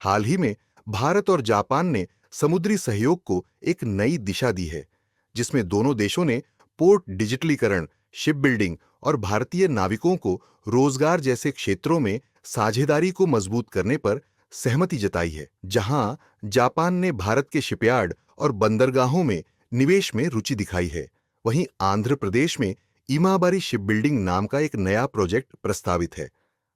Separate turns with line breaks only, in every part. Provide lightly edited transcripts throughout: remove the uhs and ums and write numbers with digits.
हाल ही में भारत और जापान ने समुद्री सहयोग को एक नई दिशा दी है, जिसमें दोनों देशों ने पोर्ट डिजिटलीकरण, शिप बिल्डिंग और भारतीय नाविकों को रोजगार जैसे क्षेत्रों में साझेदारी को मजबूत करने पर सहमति जताई है। जहां जापान ने भारत के शिपयार्ड और बंदरगाहों में निवेश में रुचि दिखाई है, वहीं आंध्र प्रदेश में इमाबारी शिप बिल्डिंग नाम का एक नया प्रोजेक्ट प्रस्तावित है।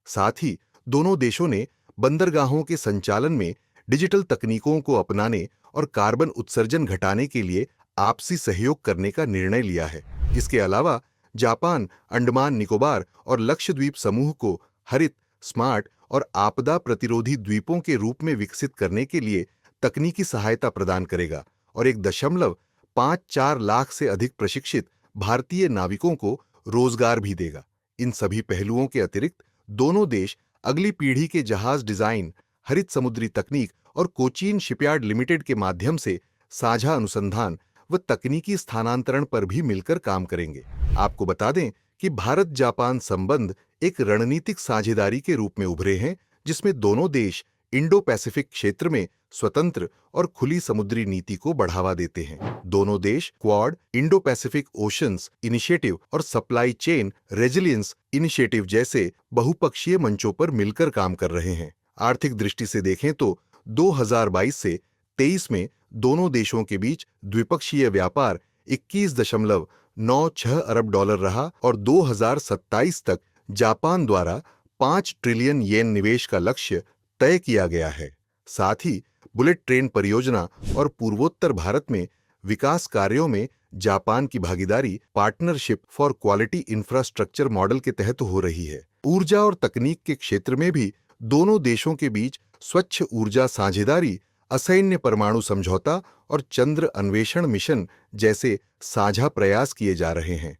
साथ ही दोनों देशों ने बंदरगाहों के संचालन में डिजिटल तकनीकों को अपनाने और कार्बन उत्सर्जन घटाने के लिए आपसी सहयोग करने का निर्णय लिया है। इसके अलावा जापान अंडमान निकोबार और लक्षद्वीप समूह को हरित, स्मार्ट और आपदा प्रतिरोधी द्वीपों के रूप में विकसित करने के लिए तकनीकी सहायता प्रदान करेगा और 1.54 लाख से अधिक प्रशिक्षित भारतीय नाविकों को रोजगार भी देगा। इन सभी पहलुओं के अतिरिक्त दोनों देश अगली पीढ़ी के जहाज डिजाइन, हरित समुद्री तकनीक और कोचीन शिपयार्ड लिमिटेड के माध्यम से साझा अनुसंधान व तकनीकी स्थानांतरण पर भी मिलकर काम करेंगे। आपको बता दें कि भारत जापान संबंध एक रणनीतिक साझेदारी के रूप में उभरे हैं, जिसमें दोनों देश इंडो पैसिफिक क्षेत्र में स्वतंत्र और खुली समुद्री नीति को बढ़ावा देते हैं। दोनों देश quad, Indo Pacific oceans initiative और सप्लाई चेन रेजिलियंस इनिशिएटिव जैसे बहुपक्षीय मंचों पर मिलकर काम कर रहे हैं। आर्थिक दृष्टि से देखें तो 2022 से 23 में दोनों देशों के बीच द्विपक्षीय व्यापार 21.96 अरब डॉलर रहा और 2027 तक जापान द्वारा 5 ट्रिलियन येन निवेश का लक्ष्य तय किया गया है। साथ ही बुलेट ट्रेन परियोजना और पूर्वोत्तर भारत में विकास कार्यों में जापान की भागीदारी partnership for quality infrastructure model के तहत हो रही है। ऊर्जा और तकनीक के क्षेत्र में भी दोनों देशों के बीच स्वच्छ ऊर्जा साझेदारी, असैन्य परमाणु समझौता और चंद्र अन्वेषण मिशन जैसे साझा प्रयास किए जा रहे हैं।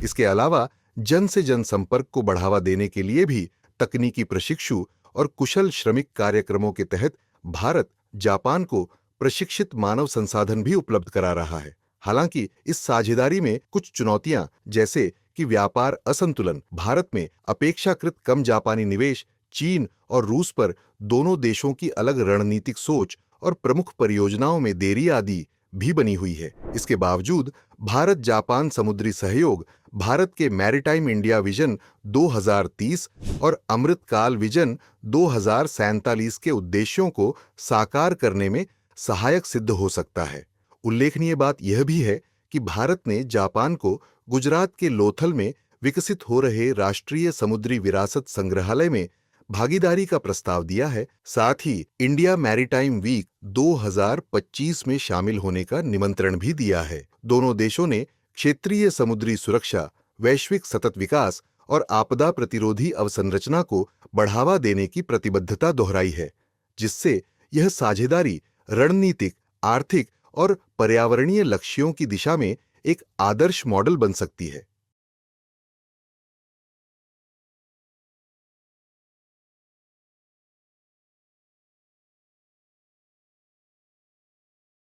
इसके अलावा जन से जन संपर्क को बढ़ावा देने के लिए भी तकनीकी प्रशिक्षु और कुशल श्रमिक कार्यक्रमों के तहत भारत जापान को प्रशिक्षित मानव संसाधन भी उपलब्ध करा रहा है। हालांकि इस साझेदारी में कुछ चुनौतियां, जैसे कि व्यापार असंतुलन, भारत में अपेक्षाकृत कम जापानी निवेश, चीन और रूस पर दोनों देशों की अलग रणनीतिक सोच और प्रमुख परियोजनाओं में देरी आदि भी बनी हुई है। इसके बावजूद भारत जापान समुद्री सहयोग भारत के मैरीटाइम इंडिया विजन 2030 और अमृतकाल विजन 2047 के उद्देश्यों को साकार करने में सहायक सिद्ध हो सकता है। उल्लेखनीय बात यह भी है कि भारत ने जापान को गुजरात के लोथल में विकसित हो रहे राष्ट्रीय समुद्री विरासत संग्रहालय में भागीदारी का प्रस्ताव दिया है। साथ ही इंडिया मैरीटाइम वीक 2025 में शामिल होने का निमंत्रण भी दिया है। दोनों देशों ने क्षेत्रीय समुद्री सुरक्षा, वैश्विक सतत विकास और आपदा प्रतिरोधी अवसंरचना को बढ़ावा देने की प्रतिबद्धता दोहराई है, जिससे यह साझेदारी रणनीतिक, आर्थिक और पर्यावरणीय लक्ष्यों की दिशा में एक आदर्श मॉडल बन सकती है।